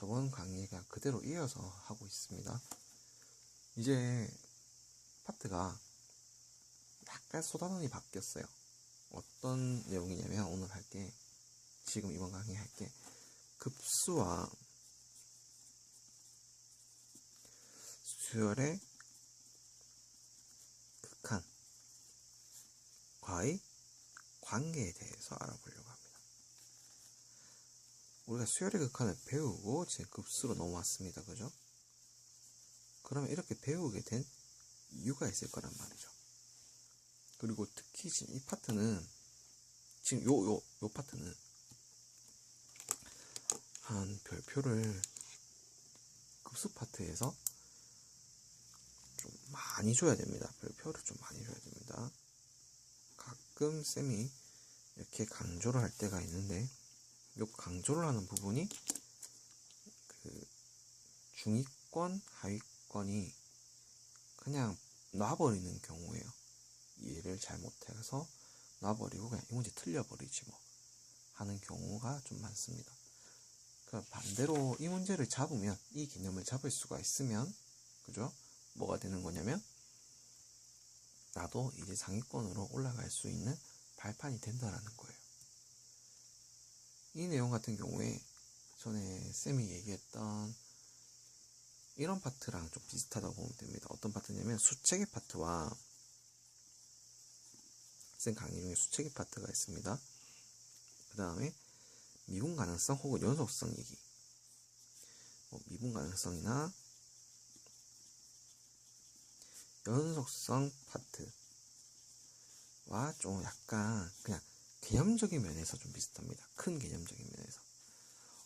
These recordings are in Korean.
저번 강의에 그냥 그대로 이어서 하고 있습니다. 이제 파트가 약간 소단원이 바뀌었어요. 어떤 내용이냐면 오늘 할게, 지금 이번 강의 할게 급수와 수열의 극한과의 관계에 대해서 알아보려고 합니다. 우리가 수열의 극한을 배우고 제 급수로 넘어왔습니다. 그죠? 그러면 이렇게 배우게 된 이유가 있을 거란 말이죠. 그리고 특히 지금 이 파트는, 지금 요 파트는 한 별표를 급수 파트에서 좀 많이 줘야 됩니다. 별표를 좀 많이 줘야 됩니다. 가끔 쌤이 이렇게 강조를 할 때가 있는데, 요 강조를 하는 부분이 그 중위권, 하위권이 그냥 놔버리는 경우예요. 이해를 잘못해서 놔버리고 그냥 이 문제 틀려버리지 뭐 하는 경우가 좀 많습니다. 그러니까 반대로 이 문제를 잡으면, 이 개념을 잡을 수가 있으면, 그죠? 뭐가 되는 거냐면, 나도 이제 상위권으로 올라갈 수 있는 발판이 된다라는 거예요. 이 내용 같은 경우에 전에 쌤이 얘기했던 이런 파트랑 좀 비슷하다고 보면 됩니다. 어떤 파트냐면 수체계 파트와, 쌤 강의 중에 수체계 파트가 있습니다. 그 다음에 미분 가능성 혹은 연속성 얘기, 미분 가능성이나 연속성 파트와 좀 약간 그냥 개념적인 면에서 좀 비슷합니다. 큰 개념적인 면에서.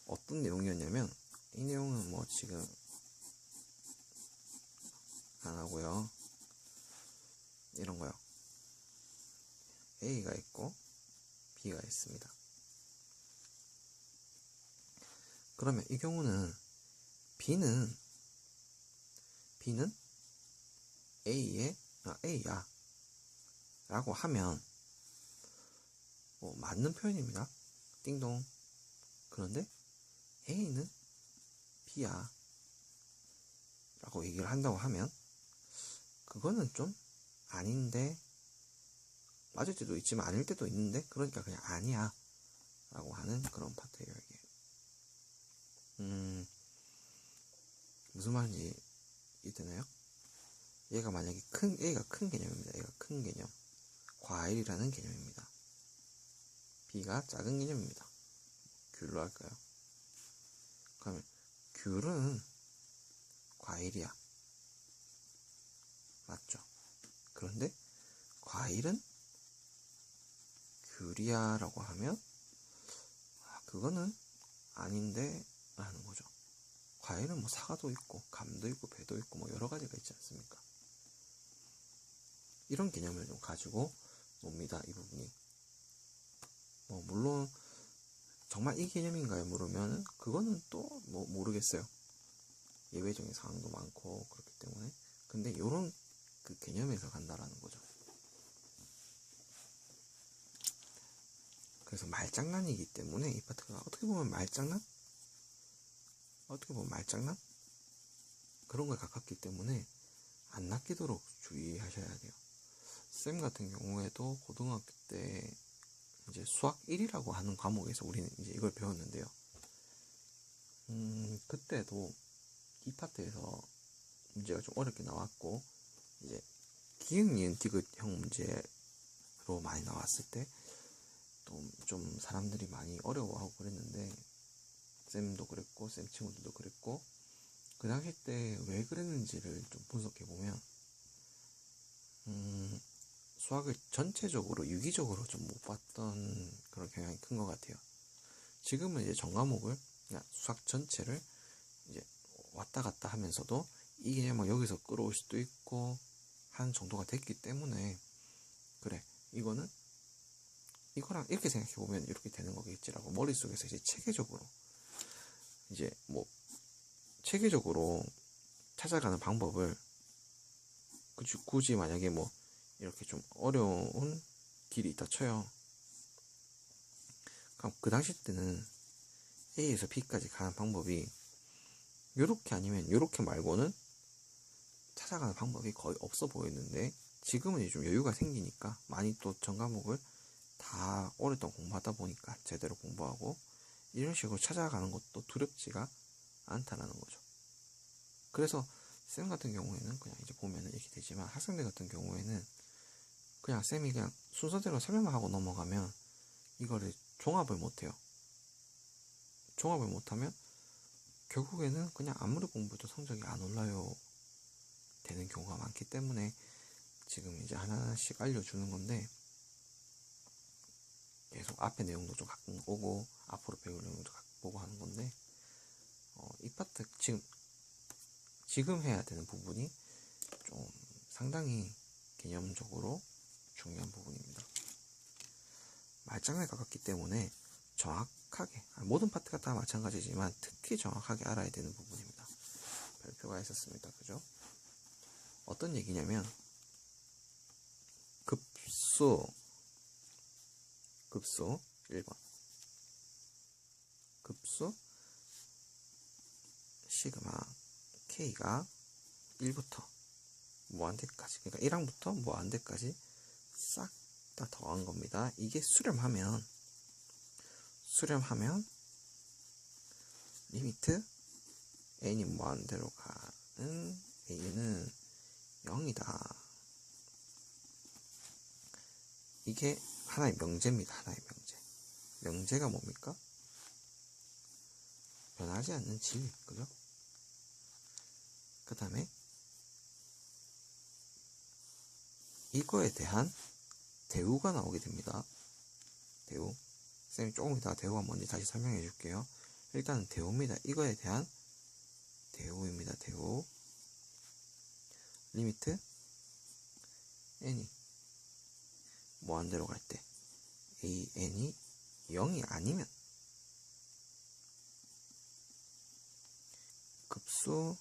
어떤 내용이었냐면, 이 내용은 뭐 지금 안 하고요. 이런 거요. A가 있고 B가 있습니다. 그러면 이 경우는 B는 A야 라고 하면 맞는 표현입니다. 띵동. 그런데 A는 B야 라고 얘기를 한다고 하면 그거는 좀 아닌데, 맞을 때도 있지만 아닐 때도 있는데, 그러니까 그냥 아니야 라고 하는 그런 파트예요. 이게 무슨 말인지 이해되나요? 얘가 만약에 A가 큰 개념입니다. 얘가 큰 개념, 과일이라는 개념입니다. B가 작은 개념입니다. 귤로 할까요? 그러면 귤은 과일이야, 맞죠? 그런데 과일은 귤이야 라고 하면 그거는 아닌데 라는 거죠. 과일은 뭐 사과도 있고 감도 있고 배도 있고 뭐 여러 가지가 있지 않습니까? 이런 개념을 좀 가지고 놉니다. 이 부분이. 물론 정말 이 개념인가요? 물으면 그거는 또 뭐 모르겠어요. 예외적인 상황도 많고 그렇기 때문에. 근데 요런 그 개념에서 간다라는 거죠. 그래서 말장난이기 때문에 이 파트가 어떻게 보면 말장난? 그런 거에 가깝기 때문에 안 낚이도록 주의하셔야 돼요. 쌤 같은 경우에도 고등학교 때 이제 수학 1이라고 하는 과목에서 우리는 이제 이걸 배웠는데요. 그때도 이 파트에서 문제가 좀 어렵게 나왔고, 이제 기역, 니은, 디귿형 문제로 많이 나왔을 때 또 좀 사람들이 많이 어려워하고 그랬는데, 쌤도 그랬고 쌤 친구들도 그랬고, 그 당시 때 왜 그랬는지를 좀 분석해보면 수학을 전체적으로 유기적으로 좀 못 봤던 그런 경향이 큰 것 같아요. 지금은 이제 전과목을, 그냥 수학 전체를 이제 왔다 갔다 하면서도 이 개념을 여기서 끌어올 수도 있고 한 정도가 됐기 때문에, 그래, 이거랑 이렇게 생각해보면 이렇게 되는 거겠지라고 머릿속에서 이제 체계적으로 찾아가는 방법을, 굳이 만약에 뭐 이렇게 좀 어려운 길이 있다 쳐요. 그럼 그 당시 때는 A에서 B까지 가는 방법이 요렇게 아니면 요렇게 말고는 찾아가는 방법이 거의 없어 보이는데, 지금은 이제 좀 여유가 생기니까 많이 또 전 과목을 다 오랫동안 공부하다 보니까 제대로 공부하고 이런 식으로 찾아가는 것도 두렵지가 않다라는 거죠. 그래서 쌤 같은 경우에는 그냥 이제 보면은 이렇게 되지만, 학생들 같은 경우에는 그냥 쌤이 그냥 순서대로 설명만 하고 넘어가면 이거를 종합을 못해요. 종합을 못하면 결국에는 그냥 아무리 공부해도 성적이 안 올라요 되는 경우가 많기 때문에 지금 이제 하나씩 알려주는 건데, 계속 앞에 내용도 좀 가끔 오고 앞으로 배울 내용도 가끔 보고 하는 건데, 이 파트 지금 해야 되는 부분이 좀 상당히 개념적으로 중요한 부분입니다. 말장난에 가깝기 때문에 정확하게, 모든 파트가 다 마찬가지지만 특히 정확하게 알아야 되는 부분입니다. 별표가 있었습니다. 그죠? 어떤 얘기냐면, 급수 1번 급수 시그마 K가 1부터 무한대까지, 그러니까 1항부터 무한대까지 싹 다 더한 겁니다. 이게 수렴하면 리미트 n이 무한대로 가는 a는 0이다. 이게 하나의 명제입니다. 하나의 명제. 명제가 뭡니까? 변하지 않는 진리, 그죠? 그 다음에 이거에 대한 대우가 나오게 됩니다. 대우. 쌤이 조금 이따가 대우가 뭔지 다시 설명해 줄게요. 일단은 대우입니다. 이거에 대한 대우입니다. 대우. 리미트 n이 무한대로 갈 때 an이 0이 아니면 급수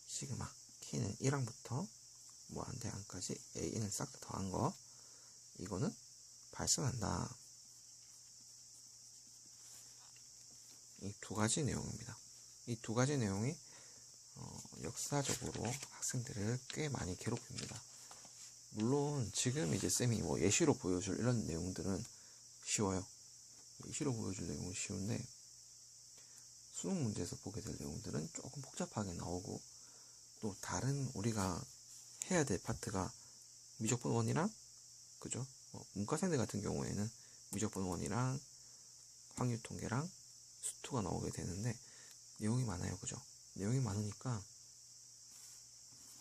시그마 k는 1항부터 무한대 항까지 an을 싹 다 더한 거, 이거는 발생한다. 이 두 가지 내용입니다. 이 두 가지 내용이 역사적으로 학생들을 꽤 많이 괴롭힙니다. 물론 지금 이제 쌤이 뭐 예시로 보여줄 이런 내용들은 쉬워요. 예시로 보여줄 내용은 쉬운데, 수능 문제에서 보게 될 내용들은 조금 복잡하게 나오고, 또 다른 우리가 해야 될 파트가 미적분 원이랑, 그죠? 문과생들 같은 경우에는 미적분 원이랑 확률통계랑 수투가 나오게 되는데 내용이 많아요. 그죠? 내용이 많으니까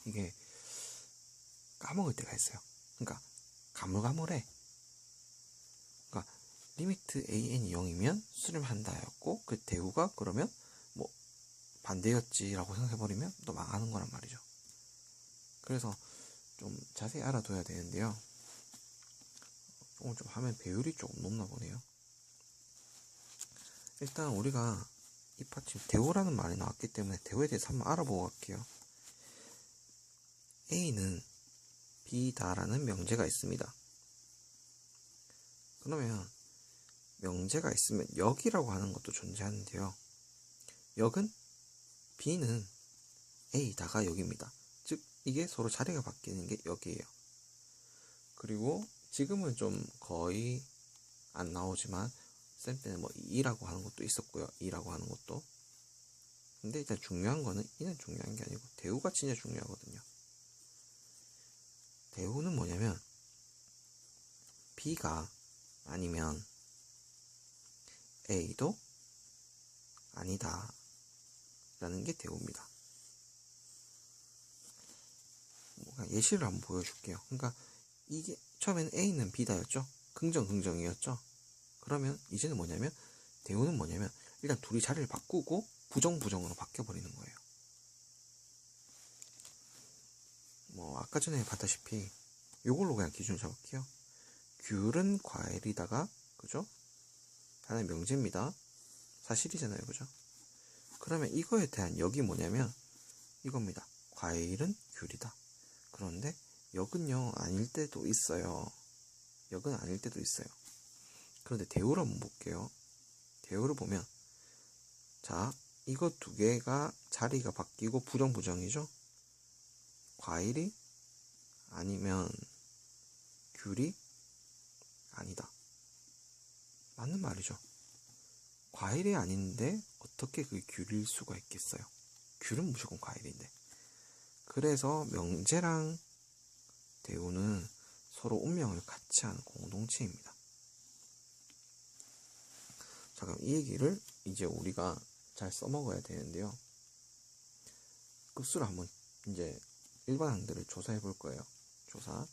이게 까먹을 때가 있어요. 그러니까 가물가물해. 그러니까 리미트 an이 0이면 수렴한다였고, 그 대우가 그러면 뭐 반대였지라고 생각해버리면 또 망하는 거란 말이죠. 그래서 좀 자세히 알아둬야 되는데요. 오늘 좀 화면 배율이 조금 높나 보네요. 일단 우리가 이 파트 대우라는 말이 나왔기 때문에 대우에 대해서 한번 알아보고 갈게요. A는 B다라는 명제가 있습니다. 그러면 명제가 있으면 역이라고 하는 것도 존재하는데요. 역은 B는 A다가 역입니다. 즉 이게 서로 자리가 바뀌는 게 역이에요. 그리고 지금은 좀 거의 안 나오지만 쌤 때는 뭐 2라고 하는 것도 있었고요. 2라고 하는 것도. 근데 일단 중요한 거는 2는 중요한 게 아니고 대우가 진짜 중요하거든요. 대우는 뭐냐면 B가 아니면 A도 아니다 라는 게 대우입니다. 예시를 한번 보여줄게요. 그러니까 이게 처음에는 A는 B다였죠. 긍정이었죠. 그러면 이제는 뭐냐면 대우는 뭐냐면 일단 둘이 자리를 바꾸고 부정으로 바뀌어버리는 거예요. 뭐 아까 전에 봤다시피 이걸로 그냥 기준을 잡을게요. 귤은 과일이다가, 그죠? 하나의 명제입니다. 사실이잖아요. 그죠? 그러면 이거에 대한 역이 뭐냐면 이겁니다. 과일은 귤이다. 그런데 역은요 아닐 때도 있어요. 역은 아닐 때도 있어요. 그런데 대우를 한번 볼게요. 대우를 보면 자, 이거 두 개가 자리가 바뀌고 부정부정이죠? 과일이 아니면 귤이 아니다. 맞는 말이죠. 과일이 아닌데 어떻게 그 귤일 수가 있겠어요? 귤은 무조건 과일인데. 그래서 명제랑 대우는 서로 운명을 같이 하는 공동체입니다. 자, 그럼 이 얘기를 이제 우리가 잘 써먹어야 되는데요. 급수를 한번 이제 일반 항들을 조사해 볼 거예요. 조사.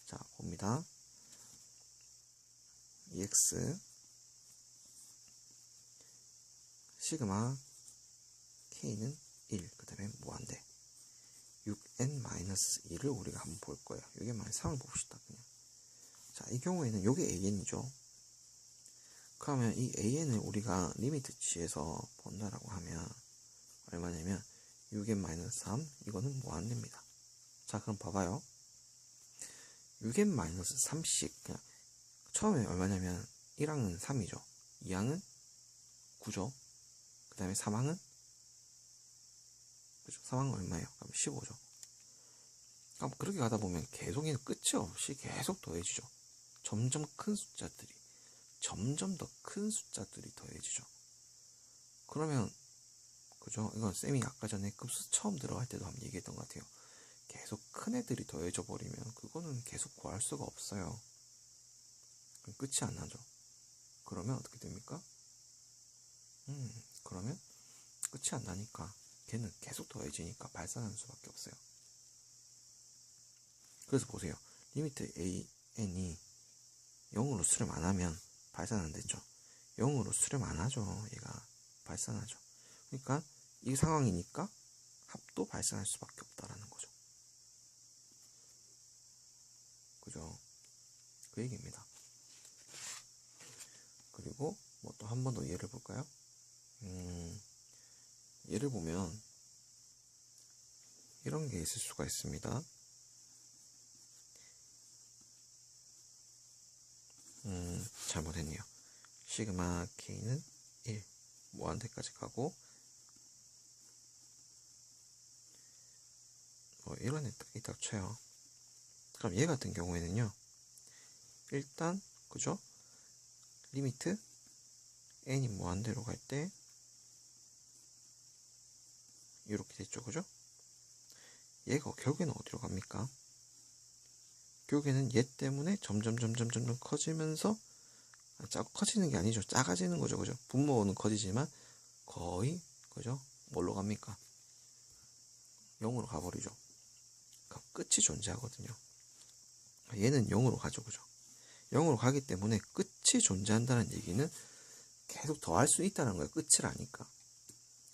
자, 봅니다. EX 시그마 K는 1, 그 다음에 무한대 6n-2를 우리가 한번 볼 거예요. 6n-3을 봅시다. 그냥. 자, 이 경우에는 요게 an이죠. 그러면 이 an을 우리가 리미트치에서 본다라고 하면 얼마냐면 6n-3 이거는 무한대입니다. 자, 그럼 봐봐요. 6n-3씩 그냥 처음에 얼마냐면 1항은 3이죠. 2항은 9죠. 그 다음에 3항은 그죠? 3항은 얼마예요? 그럼 15죠. 그럼 그렇게 가다 보면 계속 끝이 없이 계속 더해지죠. 점점 큰 숫자들이 점점 더 큰 숫자들이 더해지죠. 그러면 그죠? 이건 쌤이 아까 전에 급수 처음 들어갈 때도 한번 얘기했던 것 같아요. 계속 큰 애들이 더해져 버리면 그거는 계속 구할 수가 없어요. 그럼 끝이 안 나죠. 그러면 어떻게 됩니까? 그러면 끝이 안 나니까 걔는 계속 더해지니까 발산하는 수밖에 없어요. 그래서 보세요. 리미트 an이 0으로 수렴 안 하면 발산 안 됐죠. 0으로 수렴 안 하죠. 얘가 발산하죠. 그러니까 이 상황이니까 합도 발산할 수밖에 없다라는 거죠. 그죠? 그 얘기입니다. 그리고 뭐 또 한 번 더 예를 볼까요? 예를 보면 이런 게 있을 수가 있습니다. 잘못했네요. 시그마 K는 1 무한대까지 가고 이런 애 딱 쳐요. 그럼 얘 같은 경우에는요. 일단 그죠? 리미트 n이 무한대로 갈 때 이렇게 됐죠. 그죠? 얘가 결국에는 어디로 갑니까? 결국에는 얘 때문에 점점 커지면서 커지는 게 아니죠. 작아지는 거죠. 그죠? 분모는 커지지만 거의 그죠? 뭘로 갑니까? 0으로 가버리죠. 그럼 끝이 존재하거든요. 얘는 0으로 가죠. 그죠? 0으로 가기 때문에 끝이 존재한다는 얘기는 계속 더 할 수 있다는 거예요. 끝을 아니까.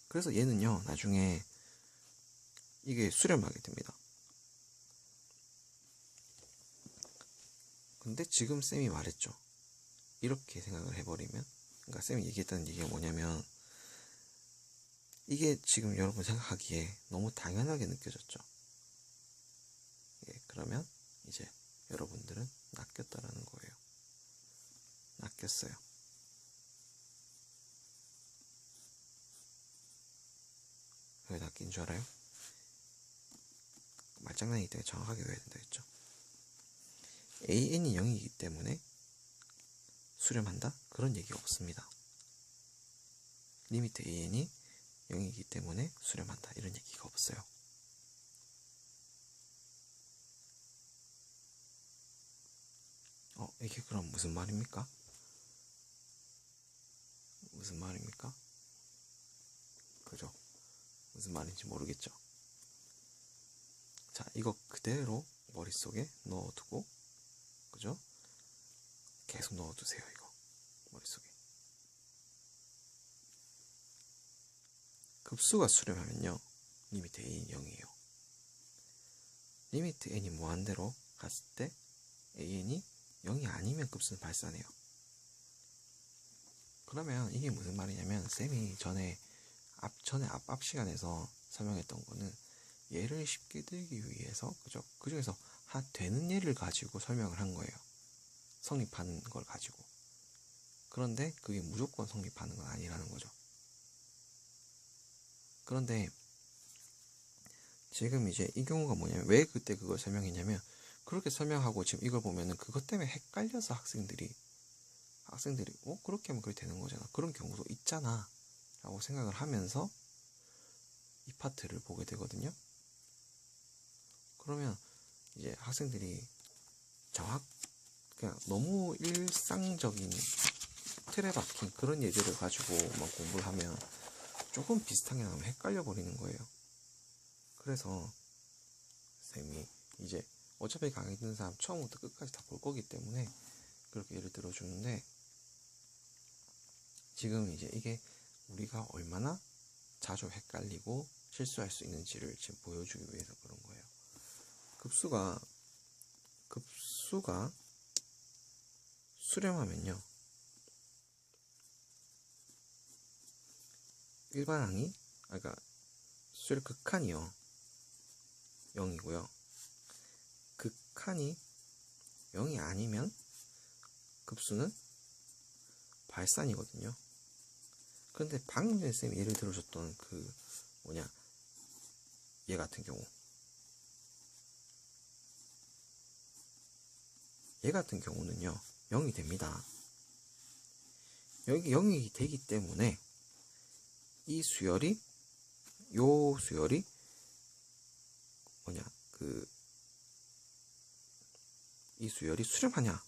그래서 얘는요. 나중에 이게 수렴하게 됩니다. 근데 지금 쌤이 말했죠. 이렇게 생각을 해버리면 그러니까 쌤이 얘기했다는 얘기가 뭐냐면 이게 지금 여러분 생각하기에 너무 당연하게 느껴졌죠. 예, 그러면 이제 여러분들은 낚였다라는 거예요. 낚였어요. 왜 낚인 줄 알아요? 말장난이기 때문에 정확하게 외워야 된다 했죠. an이 0이기 때문에 수렴한다? 그런 얘기가 없습니다. 리미트 an이 0이기 때문에 수렴한다. 이런 얘기가 없어요. 이게 그럼 무슨 말입니까? 무슨 말입니까? 그죠? 무슨 말인지 모르겠죠? 자, 이거 그대로 머릿속에 넣어두고, 그죠? 계속 넣어두세요, 이거. 머릿속에. 급수가 수렴하면요, 리미트 n이 0이에요. 리미트 n이 무한대로 갔을 때, an이 0이 아니면 급수는 발산해요. 그러면 이게 무슨 말이냐면, 쌤이 전에 앞 시간에서 설명했던 거는 예를 쉽게 들기 위해서, 그죠? 그 중에서 되는 예를 가지고 설명을 한 거예요. 성립하는 걸 가지고. 그런데 그게 무조건 성립하는 건 아니라는 거죠. 그런데 지금 이제 이 경우가 뭐냐면, 왜 그때 그걸 설명했냐면, 그렇게 설명하고 지금 이걸 보면은 그것 때문에 헷갈려서 학생들이 그렇게 하면 그렇게 되는 거잖아, 그런 경우도 있잖아 라고 생각을 하면서 이 파트를 보게 되거든요. 그러면 이제 학생들이 그냥 너무 일상적인 틀에 박힌 그런 예제를 가지고만 공부를 하면 조금 비슷하게 나오면 헷갈려 버리는 거예요. 그래서 선생님이 이제 어차피 강의 듣는 사람 처음부터 끝까지 다 볼 거기 때문에 그렇게 예를 들어주는데, 지금 이제 이게 우리가 얼마나 자주 헷갈리고 실수할 수 있는지를 지금 보여주기 위해서 그런 거예요. 급수가 수렴하면요, 일반항이, 그러니까 수렴 극한이요 0이고요. 극한이 0이 아니면 급수는 발산이거든요. 그런데 방금 전에 쌤이 예를 들어줬던 얘 같은 경우, 얘 같은 경우는요 0이 됩니다. 여기 0이 되기 때문에 이 수열이, 요 수열이 이 수열이 수렴하냐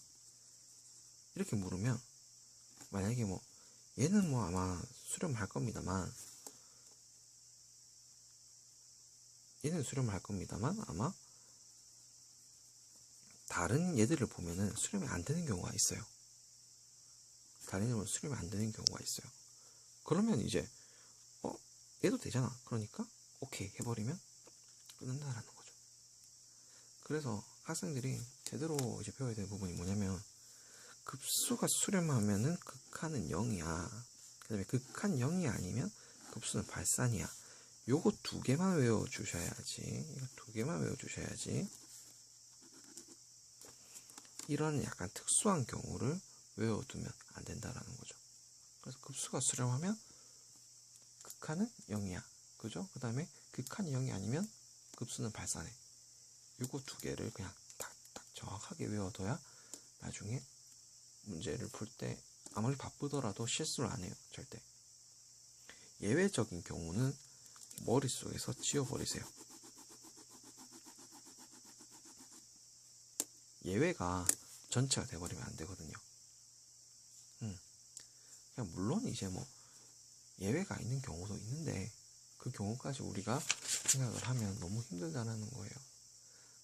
이렇게 물으면, 만약에 얘는 아마 수렴할 겁니다만, 아마 다른 얘들을 보면은 수렴이 안 되는 경우가 있어요. 다른 애들은 수렴이 안 되는 경우가 있어요. 그러면 이제 얘도 되잖아, 그러니까 오케이 해버리면 끝난다라는 거죠. 그래서 학생들이 제대로 이제 배워야 되는 부분이 뭐냐면, 급수가 수렴하면은 극한은 0이야. 그 다음에 극한 0이 아니면 급수는 발산이야. 요거 두 개만 외워주셔야지. 이런 약간 특수한 경우를 외워두면 안 된다라는 거죠. 그래서 급수가 수렴하면 극한은 0이야. 그죠? 그 다음에 극한이 0이 아니면 급수는 발산해. 요거 두 개를 그냥 딱딱 정확하게 외워둬야 나중에 문제를 풀 때 아무리 바쁘더라도 실수를 안 해요. 절대. 예외적인 경우는 머릿속에서 지워버리세요. 예외가 전체가 돼버리면 안 되거든요. 그냥 물론 이제 예외가 있는 경우도 있는데, 그 경우까지 우리가 생각을 하면 너무 힘들다는 거예요.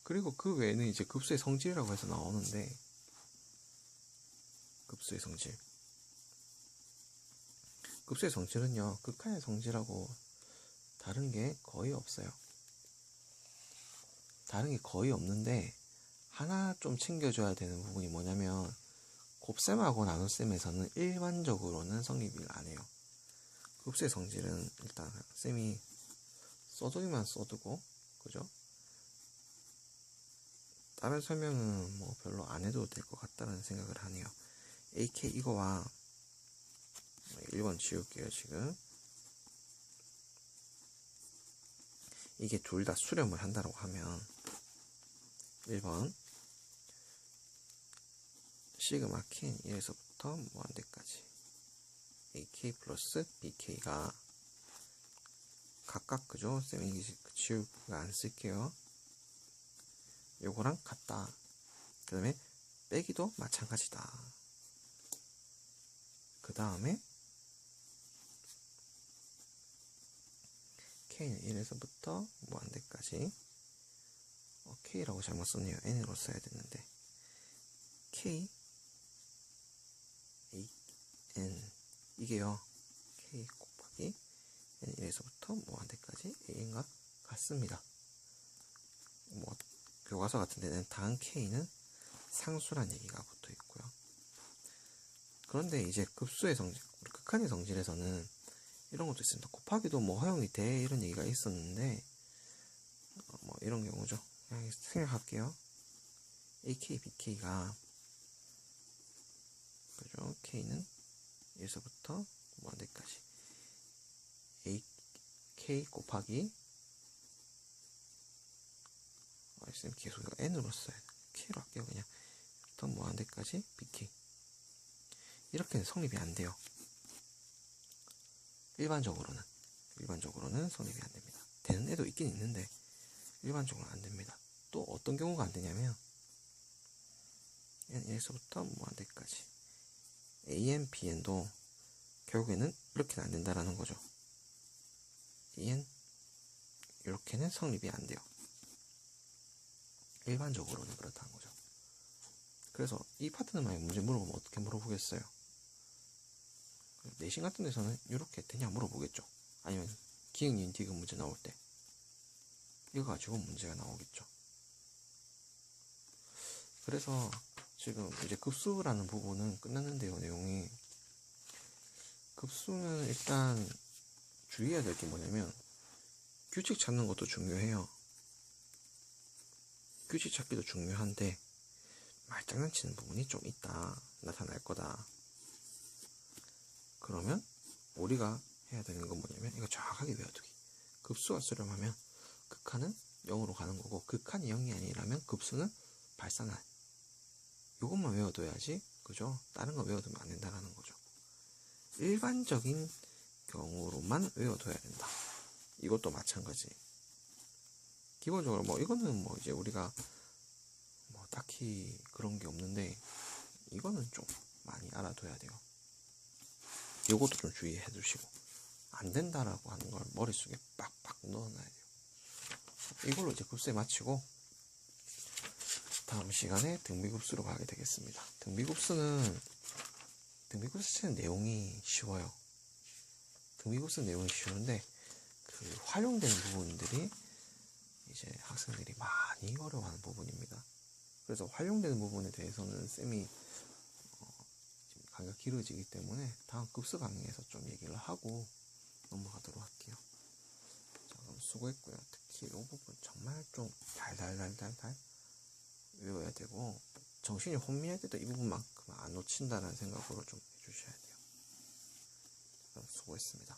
그리고 그 외에는 이제 급수의 성질이라고 해서 나오는데, 급수의 성질은요 극한의 성질하고 다른 게 거의 없어요. 다른 게 거의 없는데, 하나 좀 챙겨줘야 되는 부분이 뭐냐면, 곱셈하고 나눗셈에서는 일반적으로는 성립을 안 해요. 급수의 성질은 일단 쌤이 써두기만 써두고, 그죠? 다른 설명은 별로 안 해도 될 것 같다는 생각을 하네요. AK 이거와 1번 지울게요. 지금 이게 둘 다 수렴을 한다고 하면 1번 시그마 K는 1에서부터 무한대까지 AK 플러스 BK가 각각, 그죠? 쌤이 지우가 안 쓸게요. 요거랑 같다. 그 다음에 빼기도 마찬가지다. 그 다음에 K는 1에서부터 무한대까지. K라고 잘못 썼네요. N으로 써야 되는데, K A N 이게요 K 곱하기 N 1에서부터 무한대까지 An과 같습니다. 교과서 같은 데는 다음 K는 상수란 얘기가 붙어 있고요. 그런데 이제 급수의 성질, 극한의 성질에서는 이런 것도 있습니다. 곱하기도 허용이 돼, 이런 얘기가 있었는데, 이런 경우죠. 그냥 생각할게요. AK, BK가, 그죠? K는 1에서부터 무한대까지. K 곱하기 쌤 계속 이거 N으로 써요. K로 할게요. 그냥 부터 무한 데까지 BK. 이렇게는 성립이 안 돼요. 일반적으로는 성립이 안 됩니다. 되는 애도 있긴 있는데 일반적으로는 안 됩니다. 또 어떤 경우가 안 되냐면 N에서부터 무한대까지 AN, BN도 결국에는 이렇게는 안 된다라는 거죠. AN 이렇게는 성립이 안 돼요. 일반적으로는 그렇다는 거죠. 그래서 이 파트는 만약 문제 물어보면 어떻게 물어보겠어요? 내신 같은 데서는 이렇게 되냐 물어보겠죠. 아니면 기억, 니은, 디귿 문제 나올 때 이거 가지고 문제가 나오겠죠. 그래서 지금 이제 급수라는 부분은 끝났는데요. 내용이 급수는 일단 주의해야 될 게 뭐냐면 규칙 찾는 것도 중요해요. 규칙 찾기도 중요한데 말장난치는 부분이 좀 있다, 나타날 거다. 그러면 우리가 해야 되는 건 뭐냐면 이거 정확하게 외워두기. 급수가 수렴하면 극한은 0으로 가는 거고 극한이 0이 아니라면 급수는 발산할. 이것만 외워둬야지, 그죠? 다른 거 외워두면 안 된다는 거죠. 일반적인 경우로만 외워둬야 된다. 이것도 마찬가지. 기본적으로 뭐 이거는 뭐 이제 우리가 뭐 딱히 그런 게 없는데 이거는 좀 많이 알아둬야 돼요. 이것도 좀 주의해 두시고 안 된다라고 하는 걸 머릿속에 빡빡 넣어놔야 돼요. 이걸로 이제 급수에 마치고 다음 시간에 등비급수로 가게 되겠습니다. 등비급수 자체는 내용이 쉬워요. 등비급수 내용이 쉬운데 그 활용되는 부분들이 이제 학생들이 많이 어려워하는 부분입니다. 그래서 활용되는 부분에 대해서는 쌤이 지금 강의가 길어지기 때문에 다음 급수 강의에서 좀 얘기를 하고 넘어가도록 할게요. 자, 그럼 수고했고요. 특히 이 부분 정말 좀 달달달달달 외워야 되고 정신이 혼미할 때도 이 부분만큼 안 놓친다는 생각으로 좀 해주셔야 돼요. 그럼 수고했습니다.